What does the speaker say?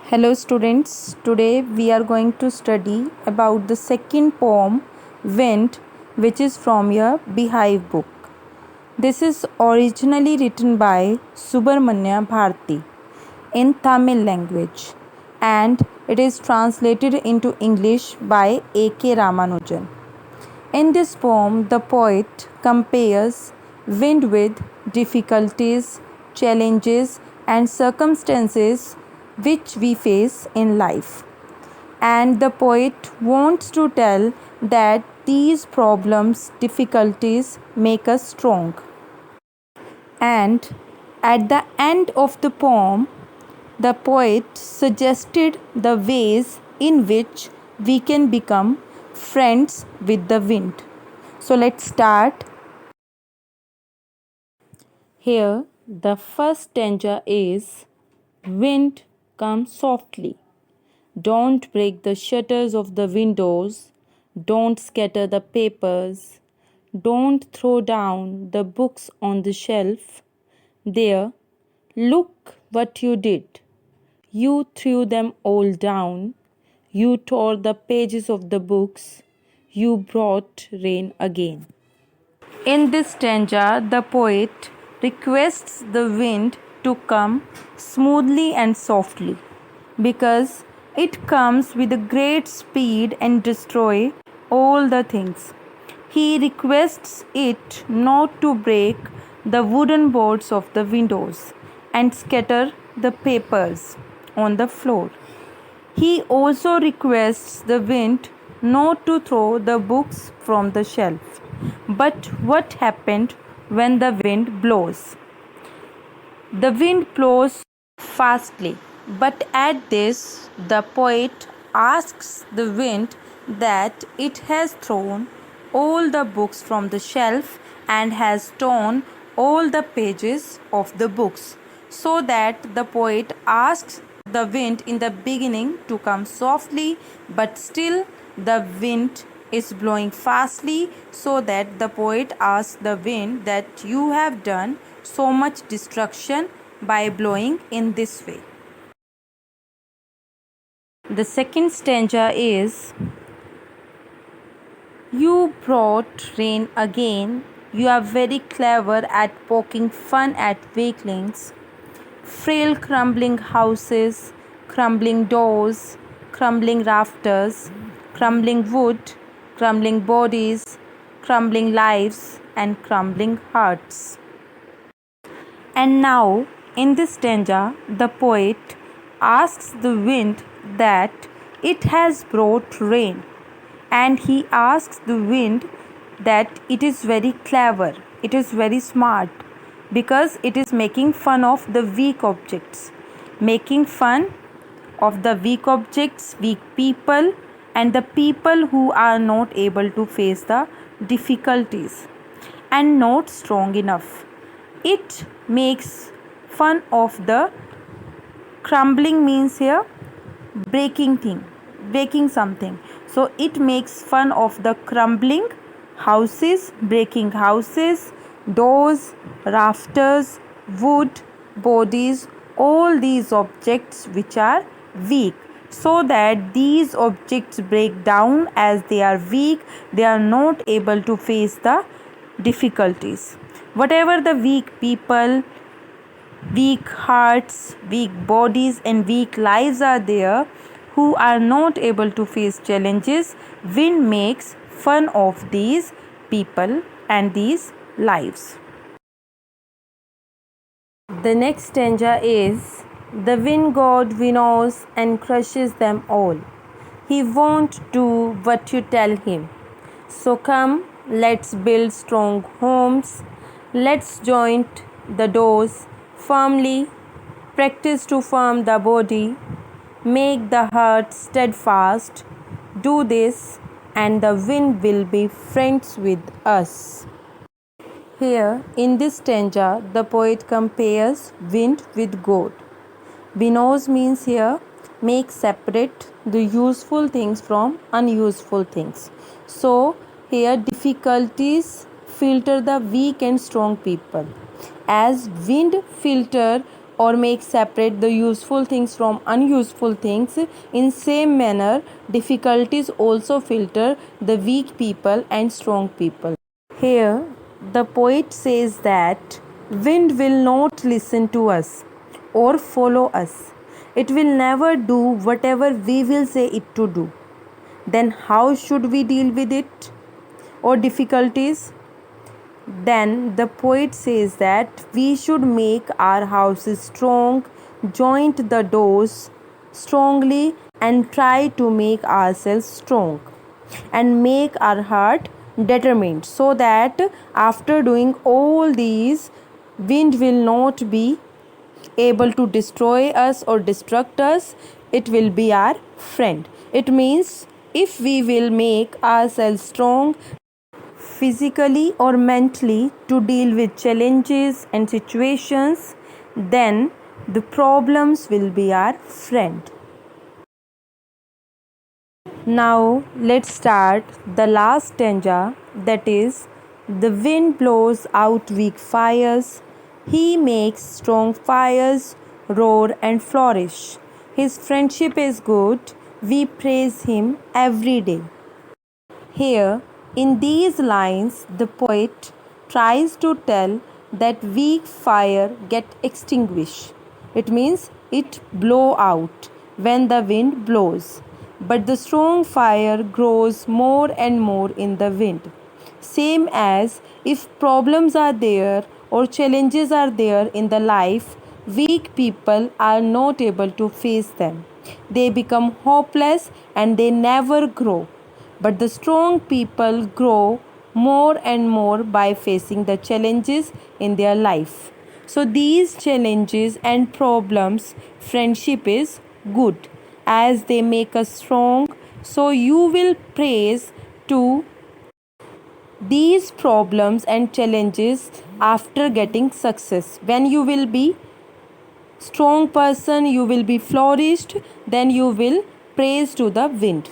Hello students, today we are going to study about the second poem Wind, which is from your Beehive book. This is originally written by Subramanya Bharati in Tamil language and it is translated into English by A.K. Ramanujan. In this poem, the poet compares wind with difficulties, challenges, and circumstances which we face in life. And the poet wants to tell that these problems, difficulties make us strong. And at the end of the poem, the poet suggested the ways in which we can become friends with the wind. So let's start. Here, the first stanza is Wind, come softly. Don't break the shutters of the windows. Don't scatter the papers. Don't throw down the books on the shelf. There, look what you did. You threw them all down. You tore the pages of the books. You brought rain again. In this stanza, the poet requests the wind to come smoothly and softly because it comes with a great speed and destroy all the things. He requests it not to break the wooden boards of the windows and scatter the papers on the floor. He also requests the wind not to throw the books from the shelf. But what happened when the wind blows? The wind blows fastly, but at this, the poet asks the wind that it has thrown all the books from the shelf and has torn all the pages of the books, so that the poet asks the wind in the beginning to come softly, but still the wind is blowing fastly, so that the poet asks the wind that you have done so much destruction by blowing in this way. The second stanza is You brought rain again. You are very clever at poking fun at weaklings. Frail crumbling houses, crumbling doors, crumbling rafters, crumbling wood, crumbling bodies, crumbling lives, and crumbling hearts. And now, in this stanza, the poet asks the wind that it has brought rain, and he asks the wind that it is very clever, it is very smart, because it is making fun of the weak objects, making fun of the weak objects, weak people, and the people who are not able to face the difficulties and not strong enough. It makes fun of the crumbling means here breaking thing, breaking something. So it makes fun of the crumbling houses, breaking houses, doors, rafters, wood, bodies, all these objects which are weak, so that these objects break down as they are weak, they are not able to face the difficulties. Whatever the weak people, weak hearts, weak bodies, and weak lives are there who are not able to face challenges, wind makes fun of these people and these lives. The next stanza is The wind god winnows and crushes them all. He won't do what you tell him. So come, let's build strong homes. Let's joint the doors firmly. Practice to firm the body. Make the heart steadfast. Do this, and the wind will be friends with us. Here, in this stanza, the poet compares wind with God. Winnows means here make separate the useful things from unuseful things. So, here difficulties filter the weak and strong people, as wind filter or make separate the useful things from unuseful things. In same manner, difficulties also filter the weak people and strong people. Here, the poet says that wind will not listen to us or follow us. It will never do whatever we will say it to do. Then, how should we deal with it or difficulties? Then the poet says that we should make our houses strong, joint the doors strongly, and try to make ourselves strong and make our heart determined, so that after doing all these, wind will not be able to destroy us or destruct us. It will be our friend. It means if we will make ourselves strong physically or mentally to deal with challenges and situations, then the problems will be our friend. Now let's start the last stanza, that is, the wind blows out weak fires, he makes strong fires roar and flourish. His friendship is good, we praise him every day. Here, in these lines, the poet tries to tell that weak fire get extinguished. It means it blow out when the wind blows, but the strong fire grows more and more in the wind. Same as if problems are there or challenges are there in the life, weak people are not able to face them. They become hopeless and they never grow. But the strong people grow more and more by facing the challenges in their life. So, these challenges and problems, friendship is good as they make us strong. So, you will praise to these problems and challenges after getting success. When you will be strong person, you will be flourished, then you will praise to the wind.